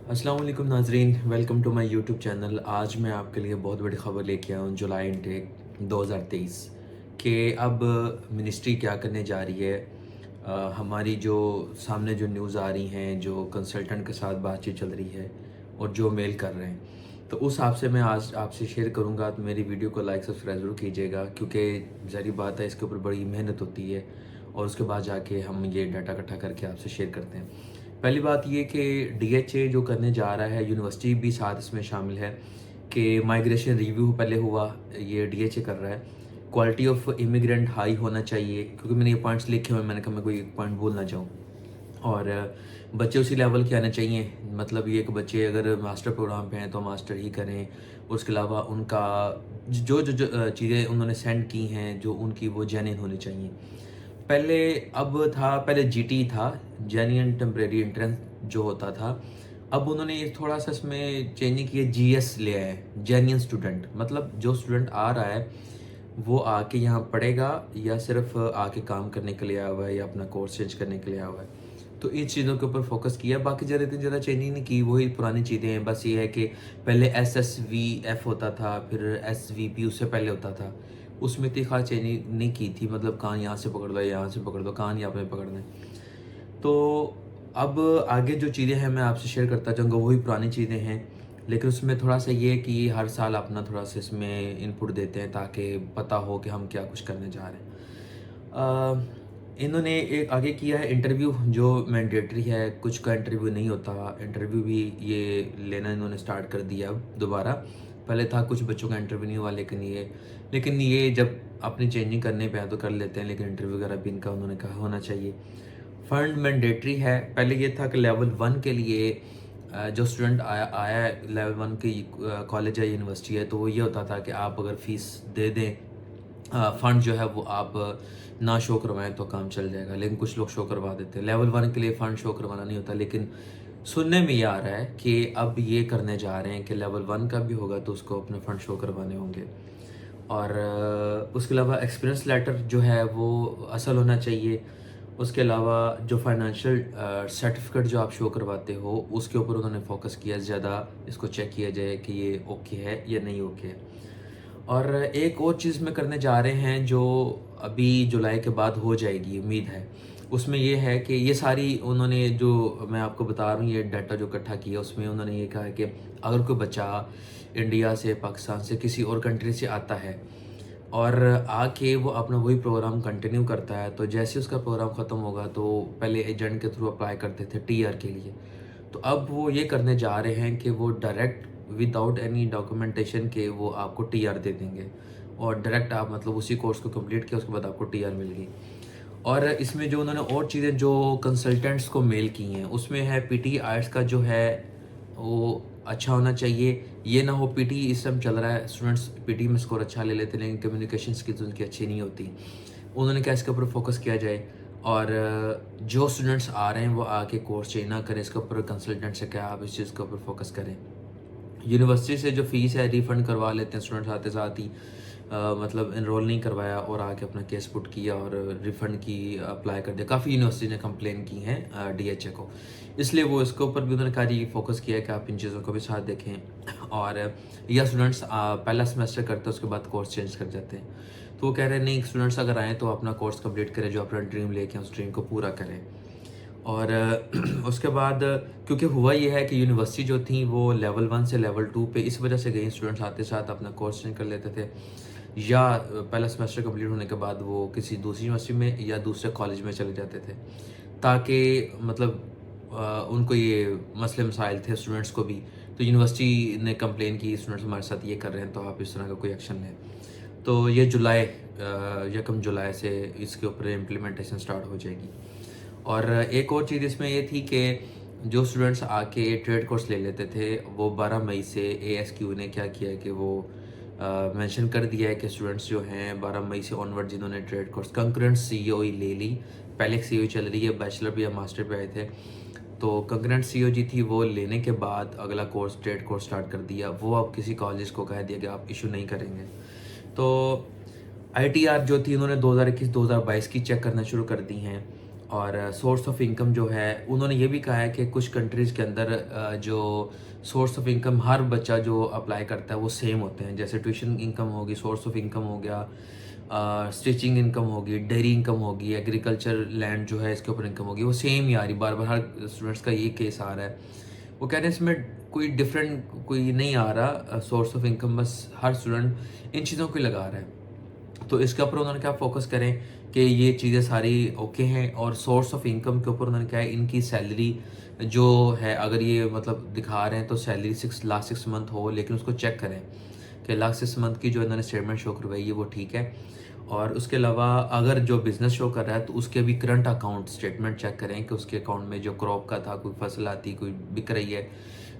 अस्सलाम वालेकुम नाजरीन, welcome to my YouTube channel. आज मैं आपके लिए बहुत बड़ी ख़बर लेके आया हूँ जुलाई इनटेक 2023 कि अब मिनिस्ट्री क्या करने जा रही है। हमारी जो सामने जो न्यूज़ आ रही हैं, जो कंसल्टेंट के साथ बातचीत चल रही है और जो मेल कर रहे हैं, तो उस हिसाब से मैं आज आपसे शेयर करूँगा। तो मेरी वीडियो को लाइक सब्सक्राइब ज़रूर कीजिएगा, क्योंकि ज़ाहिर बात है इसके ऊपर बड़ी मेहनत होती है और उसके बाद जाके हम ये डाटा इकट्ठा करके आपसे शेयर करते हैं। पहली बात ये कि डीएचए जो करने जा रहा है, यूनिवर्सिटी भी साथ इसमें शामिल है कि माइग्रेशन रिव्यू पहले हुआ, ये डीएचए कर रहा है। क्वालिटी ऑफ इमिग्रेंट हाई होना चाहिए, क्योंकि मैंने ये पॉइंट्स लिखे हुए हैं, मैंने कहा मैं कोई पॉइंट भूल ना जाऊँ। और बच्चे उसी लेवल के आने चाहिए, मतलब ये कि बच्चे अगर मास्टर प्रोग्राम पे हैं तो मास्टर ही करें। उसके अलावा उनका जो चीज़ें उन्होंने सेंड की हैं, जो उनकी वो जेन्युइन होनी चाहिए। पहले पहले जीटी था, जेन्युइन टेम्परेरी एंट्रेंस जो होता था। अब उन्होंने ये थोड़ा सा इसमें चेंजिंग की है, जीएस ले आए, जेन्युइन स्टूडेंट। मतलब जो स्टूडेंट आ रहा है वो आके यहाँ पढ़ेगा या सिर्फ आके काम करने के लिए आया हुआ है या अपना कोर्स चेंज करने के लिए आया हुआ है। तो इस चीज़ों के ऊपर फोकस किया, बाकी ज़्यादा इतनी ज़्यादा चेंजिंग नहीं की, वही पुरानी चीज़ें हैं। बस ये है कि पहले SSVF होता था, फिर SVP उससे पहले होता था, उसमें इतनी खास चेंजिंग नहीं की थी। मतलब कान यहाँ से पकड़ लो, यहाँ से पकड़ दो, कान यहाँ पे पकड़ना है। तो अब आगे जो चीज़ें हैं मैं आपसे शेयर करता जाऊँगा, वही पुरानी चीज़ें हैं, लेकिन उसमें थोड़ा सा ये है कि हर साल अपना थोड़ा सा इसमें इनपुट देते हैं ताकि पता हो कि हम क्या कुछ करने जा रहे हैं। इन्होंने एक आगे किया है इंटरव्यू, जो मैंडेटरी है। कुछ का इंटरव्यू नहीं होता, इंटरव्यू भी ये लेना इन्होंने स्टार्ट कर दिया अब दोबारा। पहले था कुछ बच्चों का इंटरव्यू नहीं हुआ, लेकिन ये जब अपनी चेंजिंग करने पे हैं तो कर लेते हैं, लेकिन इंटरव्यू वगैरह भी इनका उन्होंने कहा होना चाहिए। फंड मैंडेटरी है। पहले ये था कि लेवल 1 के लिए जो स्टूडेंट आया आया है लेवल 1 की कॉलेज है, यूनिवर्सिटी है, तो वो ये होता था कि आप अगर फ़ीस दे दें, फ़ंड जो है वो आप ना शो करवाएं तो काम चल जाएगा। लेकिन कुछ लोग शो करवा देते हैं। लेवल 1 के लिए फ़ंड शो करवाना नहीं होता, लेकिन सुनने में ये आ रहा है कि अब ये करने जा रहे हैं कि लेवल 1 का भी होगा तो उसको अपने फ़ंड शो करवाने होंगे। और उसके अलावा एक्सपीरियंस लेटर जो है वो असल होना चाहिए। उसके अलावा जो फाइनेंशियल सर्टिफिकेट जो आप शो करवाते हो, उसके ऊपर उन्होंने फोकस किया ज़्यादा, इसको चेक किया जाए कि ये ओके है या नहीं ओके है। और एक और चीज़ में करने जा रहे हैं जो अभी जुलाई के बाद हो जाएगी, उम्मीद है। उसमें ये है कि ये सारी उन्होंने जो मैं आपको बता रहा हूँ, ये डाटा जो इकट्ठा किया, उसमें उन्होंने ये कहा है कि अगर कोई बच्चा इंडिया से, पाकिस्तान से, किसी और कंट्री से आता है और आके वो अपना वही प्रोग्राम कंटिन्यू करता है, तो जैसे उसका प्रोग्राम ख़त्म होगा तो पहले एजेंट के थ्रू अप्लाई करते थे टीआर के लिए। तो अब वो ये करने जा रहे हैं कि वो डायरेक्ट विदाउट एनी डॉक्यूमेंटेशन के वो आपको टीआर दे देंगे, और डायरेक्ट आप मतलब उसी कोर्स को कंप्लीट किया, उसके बाद आपको टीआर मिल गई। और इसमें जो उन्होंने और चीज़ें जो कंसल्टेंट्स को मेल की हैं, उसमें है पीटी आर्ट्स का जो है वो अच्छा होना चाहिए। ये ना हो, पीटी इस टाइम चल रहा है, स्टूडेंट्स पीटी में स्कोर अच्छा ले लेते हैं लेकिन कम्युनिकेशन स्किल्स उनकी अच्छी नहीं होती। उन्होंने कहा इसके ऊपर फोकस किया जाए, और जो स्टूडेंट्स आ रहे हैं वो आके कोर्स चेंज ना करें, इसके ऊपर कंसल्टेंट से क्या आप इस चीज़ के ऊपर फोकस करें। यूनिवर्सिटी से जो फ़ीस है रिफ़ंड करवा लेते हैं स्टूडेंट्स आते साथ ही, मतलब इनरोल नहीं करवाया और आके अपना केस पुट किया और रिफ़ंड की अप्लाई कर दिया। काफ़ी यूनिवर्सिटी ने कंप्लेन की हैं डीएचए को, इसलिए वो इसके ऊपर भी उन्होंने कहा फोकस किया है कि आप इन चीज़ों को भी साथ देखें। और या स्टूडेंट्स पहला सेमेस्टर करते हैं उसके बाद कोर्स चेंज कर जाते हैं, तो वो कह रहे हैं नहीं, स्टूडेंट्स अगर आएँ तो अपना कोर्स कंप्लीट करें, जो अपना ड्रीम लेके उस ड्रीम को पूरा करें। और उसके बाद क्योंकि हुआ ये है कि यूनिवर्सिटी जो थी वो लेवल 1 से लेवल 2 पे इस वजह से गई, स्टूडेंट्स आते साथ अपना कोर्स चेंज कर लेते थे, या पहला सेमेस्टर कंप्लीट होने के बाद वो किसी दूसरी यूनिवर्सिटी में या दूसरे कॉलेज में चले जाते थे, ताकि मतलब उनको ये मसले मसाइल थे स्टूडेंट्स को भी। तो यूनिवर्सिटी ने कंप्लेन की स्टूडेंट्स हमारे साथ ये कर रहे हैं, तो आप इस तरह का कोई एक्शन लें। तो ये जुलाई 1 जुलाई से इसके ऊपर इम्प्लीमेंटेशन स्टार्ट हो जाएगी। और एक और चीज़ इसमें ये थी कि जो स्टूडेंट्स आके ट्रेड कोर्स ले लेते थे, वो 12 मई से एएसक्यू ने क्या किया है कि वो मेंशन कर दिया है कि स्टूडेंट्स जो हैं 12 मई से ऑनवर्ड जिन्होंने ट्रेड कोर्स कंकरेंट सीओई ले ली, पहले एक सीओई चल रही है, बैचलर पे या मास्टर पे आए थे, तो कंकरेंट सीओजी थी, वो लेने के बाद अगला कोर्स ट्रेड कोर्स स्टार्ट कर दिया। वो अब किसी कॉलेज को कह दिया कि आप इशू नहीं करेंगे। तो आईटीआर जो थी उन्होंने 2021-2022 की चेक करना शुरू कर दी हैं, اور سورس آف انکم جو ہے انہوں نے یہ بھی کہا ہے کہ کچھ کنٹریز کے اندر جو سورس آف انکم ہر بچہ جو اپلائی کرتا ہے وہ سیم ہوتے ہیں. جیسے ٹیوشن انکم ہوگی، سورس آف انکم ہو گیا، اسٹیچنگ انکم ہوگی، ڈیری انکم ہوگی، ایگریکلچر لینڈ جو ہے اس کے اوپر انکم ہوگی، وہ سیم ہی آ رہی بار بار. ہر اسٹوڈنٹس کا یہ کیس آ رہا ہے. وہ کہہ رہے ہیں اس میں کوئی ڈفرینٹ کوئی نہیں آ رہا سورس آف انکم، بس ہر اسٹوڈنٹ ان چیزوں کو لگا رہا ہے. تو اس کے اوپر انہوں نے کیا فوکس کریں کہ یہ چیزیں ساری اوکے ہیں. اور سورس آف انکم کے اوپر انہوں نے کہا ہے ان کی سیلری جو ہے اگر یہ مطلب دکھا رہے ہیں تو سیلری لاسٹ 6 منتھ ہو، لیکن اس کو چیک کریں کہ لاسٹ 6 منتھ کی جو انہوں نے اسٹیٹمنٹ شو کروائی ہے وہ ٹھیک ہے. اور اس کے علاوہ اگر جو بزنس شو کر رہا ہے تو اس کے بھی کرنٹ اکاؤنٹ اسٹیٹمنٹ چیک کریں کہ اس کے اکاؤنٹ میں جو کراپ کا تھا، کوئی فصل آتی، کوئی بک رہی ہے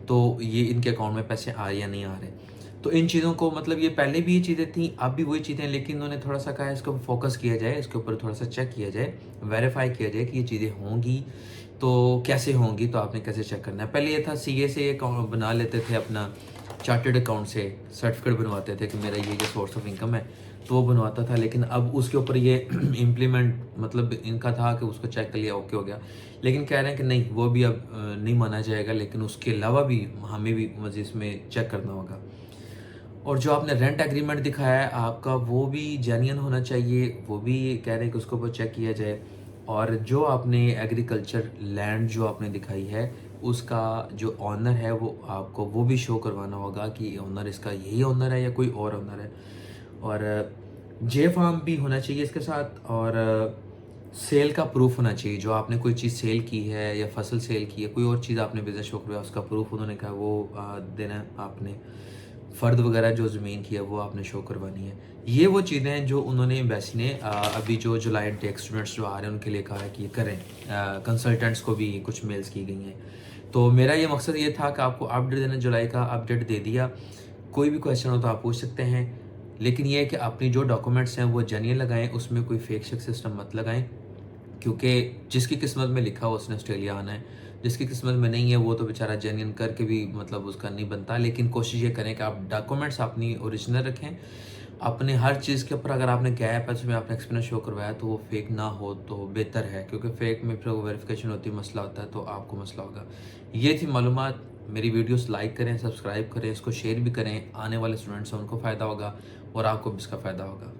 تو یہ ان کے اکاؤنٹ میں پیسے آ رہے یا نہیں آ رہے. تو ان چیزوں کو مطلب یہ پہلے بھی یہ چیزیں تھیں، اب بھی وہی چیزیں، لیکن انہوں نے تھوڑا سا کہا ہے اس کو فوکس کیا جائے، اس کے اوپر تھوڑا سا چیک کیا جائے، ویریفائی کیا جائے کہ یہ چیزیں ہوں گی تو کیسے ہوں گی، تو آپ نے کیسے چیک کرنا ہے. پہلے یہ تھا سی اے سے اکاؤنٹ بنا لیتے تھے، اپنا چارٹرڈ اکاؤنٹ سے سرٹیفکیٹ بنواتے تھے کہ میرا یہ سورس آف انکم ہے تو وہ بنواتا تھا. لیکن اب اس کے اوپر یہ امپلیمنٹ مطلب ان کا تھا کہ اس کو چیک کر لیا اوکے ہو گیا، لیکن کہہ رہے ہیں کہ نہیں وہ بھی اب نہیں مانا جائے گا، لیکن اس کے علاوہ بھی ہمیں بھی مزید اس میں چیک کرنا ہوگا. اور جو آپ نے رینٹ ایگریمنٹ دکھایا ہے آپ کا وہ بھی جینین ہونا چاہیے، وہ بھی کہہ رہے ہیں کہ اس کو چیک کیا جائے. اور جو آپ نے ایگریکلچر لینڈ جو آپ نے دکھائی ہے اس کا جو آنر ہے وہ آپ کو وہ بھی شو کروانا ہوگا کہ آنر اس کا یہی آنر ہے یا کوئی اور آنر ہے. اور جے فارم بھی ہونا چاہیے اس کے ساتھ. اور سیل کا پروف ہونا چاہیے، جو آپ نے کوئی چیز سیل کی ہے یا فصل سیل کی ہے، کوئی اور چیز آپ نے بزنس شو کروایا اس کا پروف انہوں نے کہا وہ دینا آپ نے. فرد وغیرہ جو زمین کی ہے وہ آپ نے شو کروانی ہے. یہ وہ چیزیں ہیں جو انہوں نے ایمبیسی نے ابھی جو جولائی انٹیک اسٹوڈنٹس جو آ رہے ہیں ان کے لیے کہا ہے کہ یہ کریں. کنسلٹنٹس کو بھی کچھ میلز کی گئی ہیں. تو میرا یہ مقصد یہ تھا کہ آپ کو اپڈیٹ دینا، جولائی کا اپڈیٹ دے دیا. کوئی بھی کویشچن ہو تو آپ پوچھ سکتے ہیں، لیکن یہ ہے کہ اپنی جو ڈاکومنٹس ہیں وہ جینین لگائیں، اس میں کوئی فیک شیک سسٹم مت لگائیں، کیونکہ جس کی قسمت میں لکھا ہو اس نے آسٹریلیا آنا ہے، جس کی قسمت میں نہیں ہے وہ تو بیچارہ جینین کر کے بھی مطلب اس کا نہیں بنتا. لیکن کوشش یہ کریں کہ آپ ڈاکومنٹس اپنی اوریجنل رکھیں. اپنے ہر چیز کے اوپر اگر آپ نے گیپ ہے اس میں آپ نے ایکسپیرینس شو کروایا تو وہ فیک نہ ہو تو بہتر ہے، کیونکہ فیک میں پھر ویریفیکیشن ہوتی ہے، مسئلہ ہوتا ہے تو آپ کو مسئلہ ہوگا. یہ تھی معلومات. میری ویڈیوز لائک کریں، سبسکرائب کریں، اس کو شیئر بھی کریں. آنے والے اسٹوڈنٹس ہیں ان کو فائدہ ہوگا اور آپ کو بھی اس کا فائدہ ہوگا.